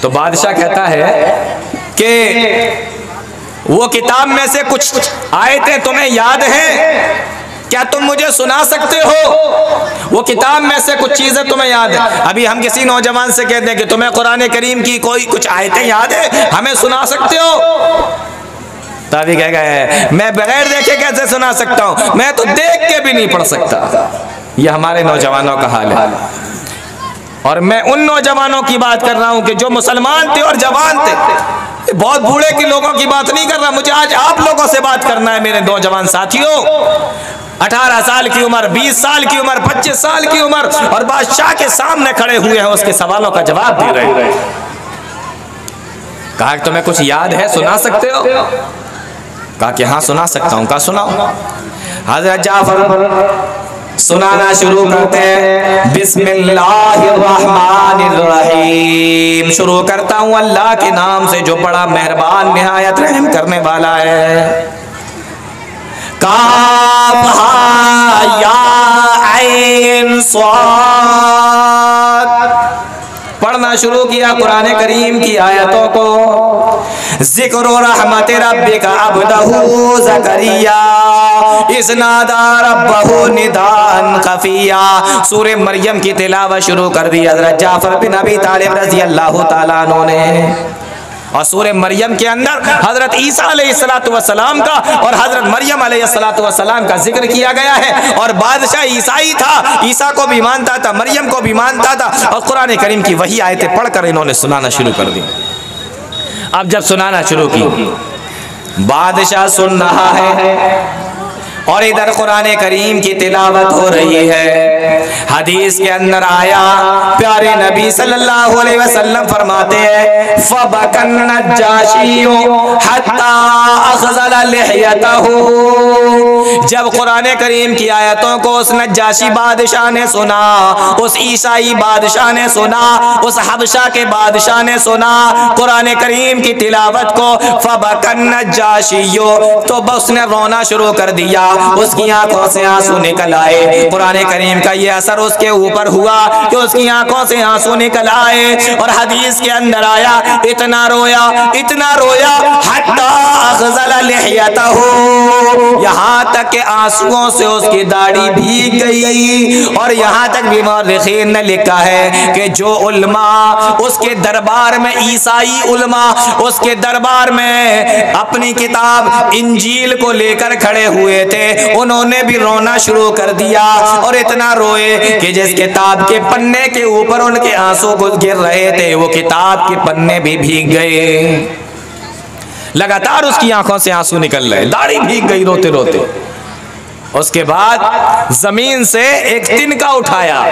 तो बादशाह कहता है कि वो किताब में से कुछ आयतें तुम्हें याद हैं, क्या तुम मुझे सुना सकते हो? वो किताब में से कुछ चीजें तुम्हें याद है। अभी हम किसी नौजवान से कहते हैं कि तुम्हें कुरान करीम की कोई कुछ आयतें याद है, हमें सुना सकते हो? तभी कह गए मैं बगैर देखे कैसे सुना सकता हूं, मैं तो देख के भी नहीं पढ़ सकता। ये हमारे नौजवानों का हाल है। और मैं उन नौजवानों की बात कर रहा हूं कि जो मुसलमान थे और जवान थे, बहुत बूढ़े के लोगों की बात नहीं कर रहा। मुझे आज आप लोगों से बात करना है मेरे नौजवान साथियों। 18 साल की उम्र, 20 साल की उम्र, 25 साल की उम्र, और बादशाह के सामने खड़े हुए हैं, उसके सवालों का जवाब दे रहे हैं। कहा तुम्हें कुछ याद है, सुना सकते हो? कहा कि हाँ सुना सकता हूँ। कहा सुनाओ। हजरत जाफर सुनाना शुरू करते हैं। बिस्मिल्लाहिर्रहमानिर्रहीम, शुरू करता हूँ अल्लाह के नाम से जो बड़ा मेहरबान निहायत रहम करने वाला है। काफ हा या ऐन स्वाद, पढ़ना शुरू किया कुरान करीम की आयतों को। जिक्र रहमत रब्बिका अब्दहू ज़करिया इज़ नादा रब्बहू निदान खफिया। सूरह मरियम की तिलावत शुरू कर दी हज़रत जाफर बिन अबी तालिब रज़ी अल्लाह ताला अन्हु ने। और सूरह मरियम के अंदर हजरत ईसा अलैहिस्सलाम का और हजरत मरियम अलैहिस्सलाम का जिक्र किया गया है। और बादशाह ईसाई था, ईसा को भी मानता था, मरियम को भी मानता था। और कुरान करीम की वही आयतें पढ़कर इन्होंने सुनाना शुरू कर दी। अब जब सुनाना शुरू की, बादशाह सुन रहा है और इधर कुरान करीम की तिलावत हो रही है। हदीस के अंदर आया, प्यारे नबी सल्लल्लाहु अलैहि वसल्लम फरमाते हैं फबकन नज्जाशियो हत्ता अखज़ल लिहयतहु। जब कुरान करीम की आयतों को उस नज्जाशी बादशाह ने सुना, उस ईसाई बादशाह ने सुना, उस हबशा के बादशाह ने सुना कुरान करीम की तिलावत को, फबकन नज्जाशियो, तो बस उसने रोना शुरू कर दिया। उसकी आंखों से आंसू निकल आए। कुरान करीम का ये असर उसके ऊपर हुआ कि उसकी आंखों से आंसू निकल आए। और हदीस के अंदर आया इतना रोया, इतना रोया, हत्ता अखज़ल लिहयतहु, यहाँ तक के आंसुओं से उसकी दाढ़ी भीग गई। और यहाँ तक भी मुअर्रिखीन ने लिखा है कि जो उल्मा उसके दरबार में, ईसाई उल्मा उसके दरबार में अपनी किताब इंजील को लेकर खड़े हुए थे, उन्होंने भी रोना शुरू कर दिया। और इतना रोए कि जिस किताब के पन्ने के ऊपर उनके आंसू गिर रहे थे, वो किताब के पन्ने भी भीग गए। लगातार उसकी आंखों से आंसू निकल रहे, दाढ़ी भीग गई रोते रोते। उसके बाद जमीन से एक तिनका उठाया,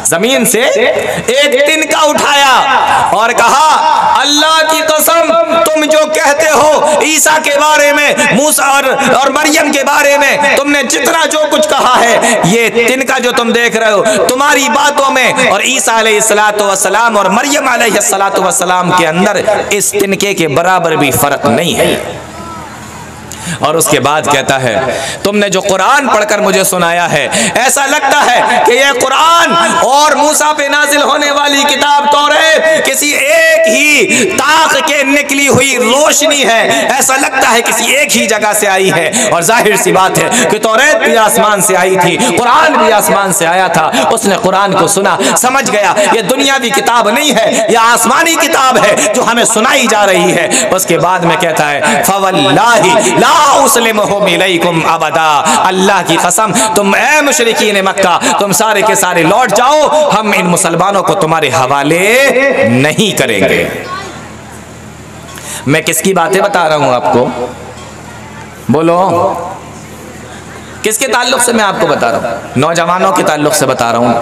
जमीन से एक तिनका उठाया और कहा अल्लाह की कसम, तुम जो कहते हो ईसा के बारे में, मूसा और मरियम के बारे में, तुमने जितना जो कुछ कहा है, ये तिनका जो तुम देख रहे हो, तुम्हारी बातों में और ईसा अलैहिस्सलाम और मरियम अलैहिस्सलाम के अंदर इस तिनके के बराबर भी फर्क नहीं है। और उसके बाद कहता है तुमने जो कुरान पढ़कर मुझे सुनाया है, ऐसा लगता है कि यह कुरान और मूसा पे नाजिल होने वाली किताब तौरात किसी एक ही ताक के निकली हुई रोशनी है। ऐसा लगता है किसी एक ही जगह से आई है। और जाहिर सी बात है कि तौरात भी आसमान से आई थी, कुरान भी आसमान से आया था। उसने कुरान को सुना, समझ गया ये दुनियावी किताब नहीं है, यह आसमानी किताब है जो हमें सुनाई जा रही है। उसके बाद में कहता है फवल्लाहि ला अबदा, अल्लाह की कसम, तुम ए मुशरिकीन मक्का, तुम सारे के सारे लौट जाओ, हम इन मुसलमानों को तुम्हारे हवाले नहीं करेंगे। मैं किसकी बातें बता रहा हूं आपको, बोलो किसके ताल्लुक से मैं आपको बता रहा हूं? नौजवानों के ताल्लुक से बता रहा हूं।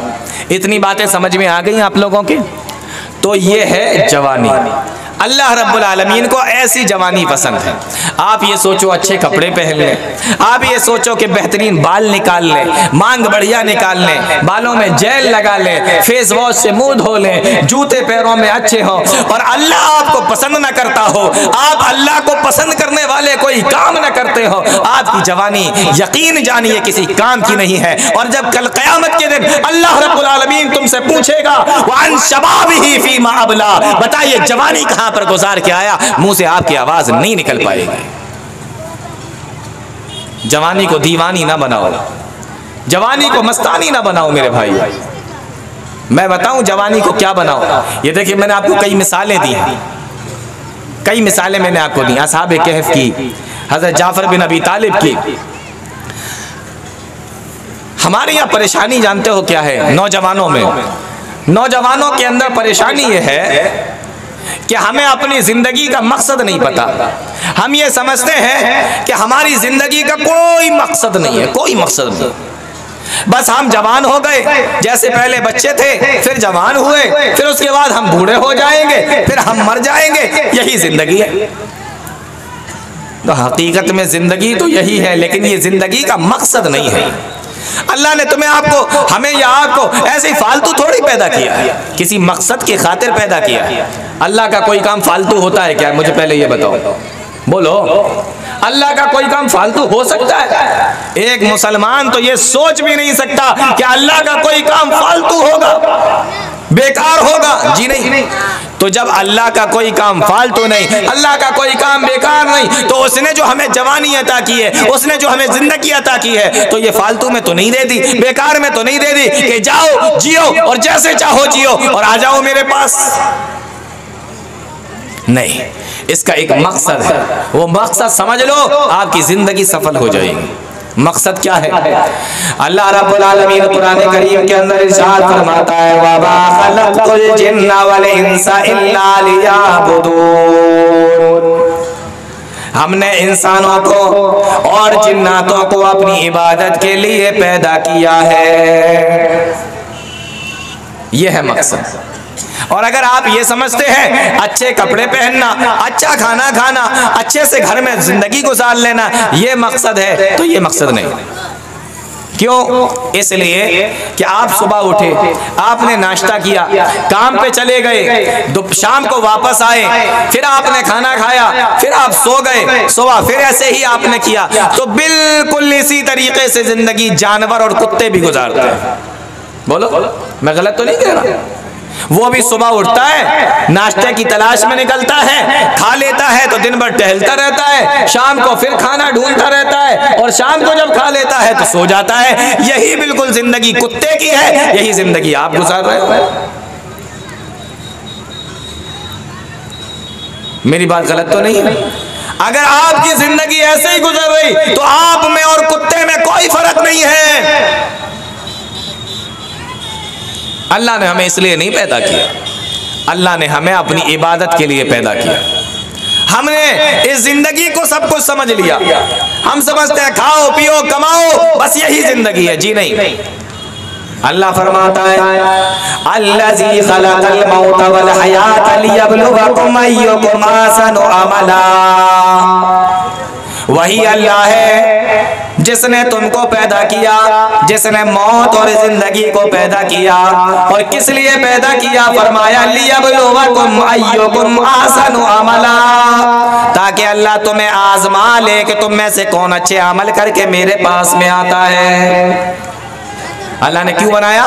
इतनी बातें समझ में आ गई आप लोगों के? तो ये है जवानी। अल्लाह रब्बुल आलमीन को ऐसी जवानी पसंद है। आप ये सोचो अच्छे कपड़े पहन लें, आप ये सोचो कि बेहतरीन बाल निकाल लें, मांग बढ़िया निकाल लें, बालों में जेल लगा लें, फेस वॉश से मुंह धो लें, जूते पैरों में अच्छे हों, और अल्लाह आपको पसंद न करता हो, आप अल्लाह को पसंद करने वाले कोई काम न करते हो, आपकी जवानी यकीन जानिए किसी काम की नहीं है। और जब कल क़यामत के दिन अल्लाह रब्बुल आलमीन तुमसे पूछेगा वअन शबाबिही फीमा अबला, बताइए जवानी कहां पर गुजार के आया, मुंह से आपकी आवाज नहीं निकल पाएगी। जवानी को दीवानी ना बनाओ, जवानी को मस्तानी ना बनाओ मेरे भाई। मैं बताऊं जवानी को क्या बनाओ। ये देखिए मैंने आपको कई मिसालें दी हैं, कई मिसालें मैंने आपको दी, असहाबे कहफ की, हजरत जाफर बिन अबी तालिब की। हमारे यहाँ परेशानी जानते हो क्या है नौजवानों में? नौजवानों के अंदर परेशानी ये है कि हमें अपनी जिंदगी का मकसद नहीं पता। हम ये समझते हैं कि हमारी जिंदगी का कोई मकसद नहीं है, कोई मकसद नहीं, बस हम जवान हो गए, जैसे पहले बच्चे थे, फिर जवान हुए, फिर उसके बाद हम बूढ़े हो जाएंगे, फिर हम मर जाएंगे, यही जिंदगी है। तो हकीकत में जिंदगी तो यही है, लेकिन ये जिंदगी का मकसद नहीं है। अल्लाह ने तुम्हें, आपको, हमें या आपको ऐसे ही फालतू थोड़ी पैदा किया है, किसी मकसद की खातिर पैदा किया। अल्लाह का कोई काम फालतू होता है क्या? मुझे पहले ये बताओ, बोलो, अल्लाह का कोई काम फालतू हो सकता है? एक मुसलमान तो ये सोच भी नहीं सकता कि अल्लाह का कोई काम फालतू होगा, बेकार होगा, जी नहीं। तो जब अल्लाह का कोई काम फालतू नहीं, अल्लाह का कोई काम बेकार नहीं, तो उसने जो हमें जवानी अता की है, उसने जो हमें जिंदगी अता की है, तो ये फालतू में तो नहीं दे दी, बेकार में तो नहीं दे दी कि जाओ जियो और जैसे चाहो जियो और आ जाओ मेरे पास। नहीं, इसका एक मकसद है, वो मकसद समझ लो, आपकी जिंदगी सफल हो जाएगी। मकसद क्या है? अल्लाह रब्बुल आलमीन कुरान करीम के अंदर इरशाद फरमाता है, वमा खलक़तुल जिन्ना वल इंसा इल्ला लियअबुदून। हमने इंसानों को और जिन्नातों को अपनी इबादत के लिए पैदा किया है, यह है मकसद। और अगर आप ये समझते हैं अच्छे कपड़े पहनना, अच्छा खाना खाना, अच्छे से घर में जिंदगी गुजार लेना ये मकसद है, तो ये मकसद नहीं। क्यों? इसलिए कि आप सुबह उठे, आपने नाश्ता किया, काम पे चले गए, शाम को वापस आए, फिर आपने खाना खाया, फिर आप सो गए, सुबह फिर ऐसे ही आपने किया, तो बिल्कुल इसी तरीके से जिंदगी जानवर और कुत्ते भी गुजारते हैं। बोलो, मैं गलत तो नहीं कह रहा? वो भी सुबह उठता है, नाश्ते की तलाश में निकलता है, खा लेता है तो दिन भर टहलता रहता है, शाम को फिर खाना ढूंढता रहता है, और शाम को जब खा लेता है तो सो जाता है। यही बिल्कुल जिंदगी कुत्ते की है, यही जिंदगी आप गुजार रहे हो। मेरी बात गलत तो नहीं है? अगर आपकी जिंदगी ऐसे ही गुजर रही तो आप में और कुत्ते में कोई फर्क नहीं है। अल्लाह ने हमें इसलिए नहीं पैदा किया, अल्लाह ने हमें अपनी इबादत के लिए पैदा किया। हमने इस जिंदगी को सब कुछ समझ लिया, हम समझते हैं खाओ पियो कमाओ बस यही जिंदगी है, जी नहीं। अल्लाह फरमाता है, अल्लज़ी खलक़ल मौत वल हयात लियब्लुवकुम अय्युकुम अहसनु अमला। वही अल्लाह है जिसने तुमको पैदा किया, जिसने मौत और जिंदगी को पैदा किया। और किस लिए पैदा किया? फरमाया लियब्लुवकुम अय्युकुम अहसनु अमला, ताकि अल्लाह तुम्हें आजमा ले कि तुम में से कौन अच्छे अमल करके मेरे पास में आता है। अल्लाह ने क्यों बनाया?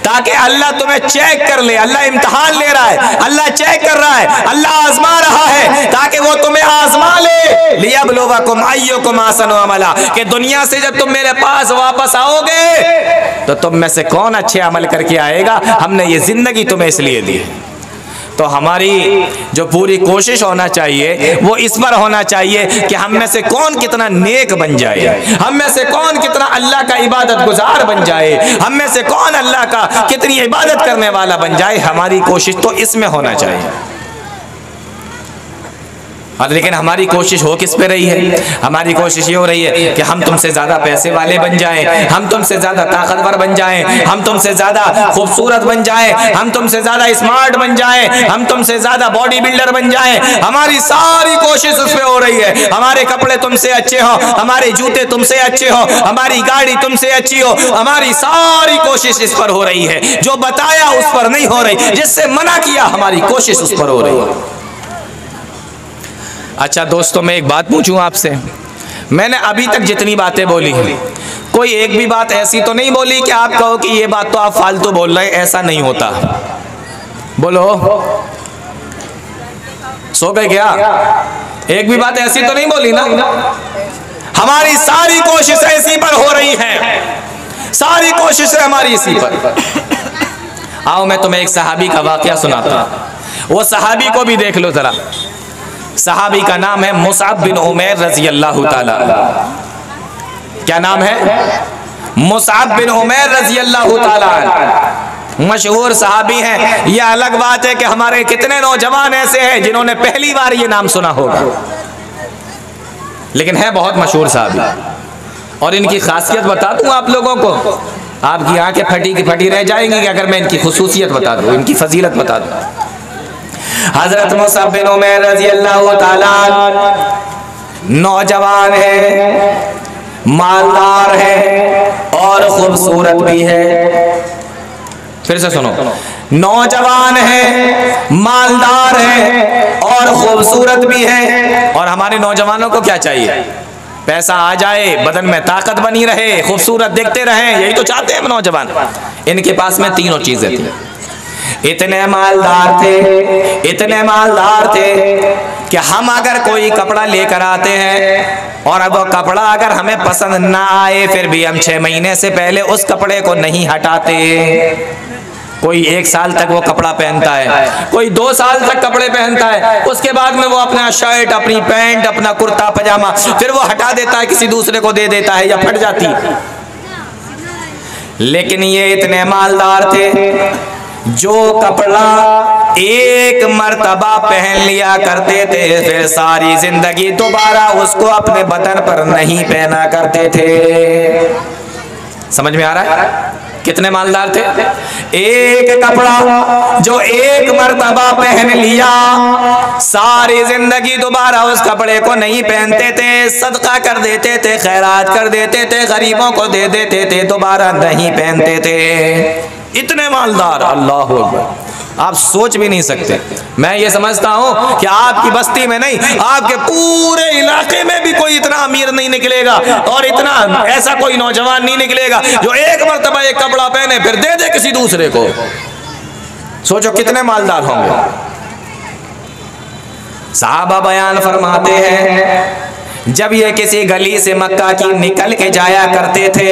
ताकि अल्लाह तुम्हें चेक कर ले। अल्लाह इम्तिहान ले रहा है, अल्लाह चेक कर रहा है, अल्लाह आजमा रहा है, ताकि वो तुम्हें आजमा ले। लियब्लुवकुम अय्युकुम अहसनु अमला, कि दुनिया से जब तुम मेरे पास वापस आओगे तो तुम में से कौन अच्छे अमल करके आएगा। हमने ये जिंदगी तुम्हें इसलिए दी। तो हमारी जो पूरी कोशिश होना चाहिए वो इस पर होना चाहिए कि हम में से कौन कितना नेक बन जाए, हम में से कौन कितना अल्लाह का इबादत गुजार बन जाए, हम में से कौन अल्लाह का कितनी इबादत करने वाला बन जाए। हमारी कोशिश तो इसमें होना चाहिए। और लेकिन हमारी कोशिश हो किस पे रही है? हमारी कोशिश ये हो रही है कि हम तुमसे ज्यादा पैसे वाले बन जाएं, हम तुमसे ज्यादा ताकतवर बन जाएं, हम तुमसे ज्यादा खूबसूरत बन जाएं, हम तुमसे ज्यादा स्मार्ट बन जाएं, हम तुमसे ज्यादा बॉडी बिल्डर बन जाएं। हमारी सारी कोशिश उस पे हो रही है। हमारे कपड़े तुमसे अच्छे हो, हमारे जूते तुमसे अच्छे हो, हमारी गाड़ी तुमसे अच्छी हो, हमारी सारी कोशिश इस पर हो रही है। जो बताया उस पर नहीं हो रही, जिससे मना किया हमारी कोशिश उस पर हो रही है। अच्छा दोस्तों, मैं एक बात पूछूं आपसे। मैंने अभी तक जितनी बातें बोली हैं, कोई एक भी बात ऐसी तो नहीं बोली कि आप कहो कि ये बात तो आप फालतू बोल रहे हैं, ऐसा नहीं होता। बोलो, सो गए क्या? एक भी बात ऐसी तो नहीं बोली ना? हमारी सारी कोशिशें इसी पर हो रही हैं, सारी कोशिशें हमारी इसी पर। आओ मैं तुम्हें एक सहाबी का वाकया सुनाता हूं, वो सहाबी को भी देख लो जरा। सहाबी का नाम है मुसअब बिन उमैर रज़ी अल्लाह ताला। क्या नाम है? मुसअब बिन उमैर रज़ी अल्लाह ताला। मशहूर सहाबी हैं। यह अलग बात है कि हमारे कितने नौजवान ऐसे हैं जिन्होंने पहली बार ये नाम सुना होगा, लेकिन है बहुत मशहूर सहाबी। और इनकी खासियत बता दूं आप लोगों को, आपकी आंखें फटी की फटी रह जाएंगी अगर मैं इनकी खुसूसियत बता दूं, इनकी फजीलत बता दूं। हजरत मुसअब बिन उमैर रज़ी अल्लाह ताला नौजवान है, मालदार है और खूबसूरत भी है। फिर से सुनो, नौजवान है, मालदार है और खूबसूरत भी है। और हमारे नौजवानों को क्या चाहिए? पैसा आ जाए, बदन में ताकत बनी रहे, खूबसूरत दिखते रहे, यही तो चाहते हैं नौजवान। इनके पास में तीनों चीजें थी। इतने मालदार थे, इतने मालदार थे कि हम अगर कोई कपड़ा लेकर आते हैं और अब वो कपड़ा अगर हमें पसंद ना आए, फिर भी हम 6 महीने से पहले उस कपड़े को नहीं हटाते। कोई 1 साल तक वो कपड़ा पहनता है, कोई 2 साल तक कपड़े पहनता है, उसके बाद में वो अपना शर्ट, अपनी पैंट, अपना कुर्ता पजामा फिर वो हटा देता है, किसी दूसरे को दे देता है या फट जाती है। लेकिन ये इतने मालदार थे, जो कपड़ा एक मर्तबा पहन लिया करते थे, फिर सारी जिंदगी दोबारा उसको अपने बदन पर नहीं पहना करते थे। समझ में आ रहा है? कितने मालदार थे? एक कपड़ा जो एक मर्तबा पहन लिया, सारी जिंदगी दोबारा उस कपड़े को नहीं पहनते थे, सदका कर देते थे, खैरात कर देते थे, गरीबों को दे देते थे, दोबारा नहीं पहनते थे। इतने मालदार, अल्लाह अकबर, आप सोच भी नहीं सकते। मैं ये समझता हूं कि आपकी बस्ती में नहीं, आपके पूरे इलाके में भी कोई इतना अमीर नहीं निकलेगा और इतना ऐसा कोई नौजवान नहीं निकलेगा जो एक मर्तबा एक कपड़ा पहने फिर दे दे किसी दूसरे को। सोचो कितने मालदार होंगे। साहबा बयान फरमाते हैं, जब ये किसी गली से मक्का की निकल के जाया करते थे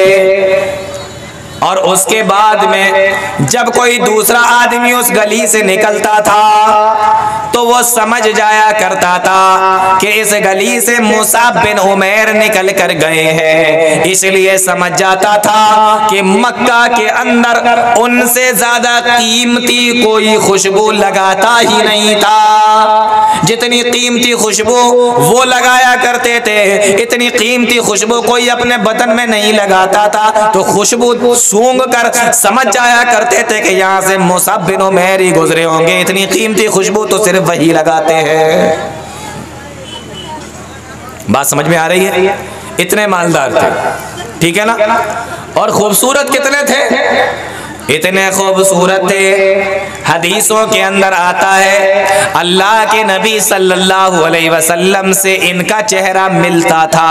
और उसके बाद में जब कोई दूसरा आदमी उस गली से निकलता था तो वो समझ जाया करता था कि इस गली से मुसअब बिन उमैर निकल कर गए हैं, इसलिए समझ जाता था कि मक्का के अंदर उनसे ज्यादा कीमती कोई खुशबू लगाता ही नहीं था। जितनी कीमती खुशबू वो लगाया करते थे, इतनी कीमती खुशबू कोई अपने बदन में नहीं लगाता था। तो खुशबू सूंघ कर समझ जाया करते थे कि यहाँ से मुसअब बिन उमैर ही गुजरे होंगे, इतनी कीमती खुशबू तो सिर्फ वही लगाते हैं। बात समझ में आ रही है? इतने मालदार थे, ठीक है ना? और खूबसूरत कितने थे? इतने खूबसूरत थे, हदीसों के अंदर आता है अल्लाह के नबी सल्लल्लाहु अलैहि वसल्लम से इनका चेहरा मिलता था।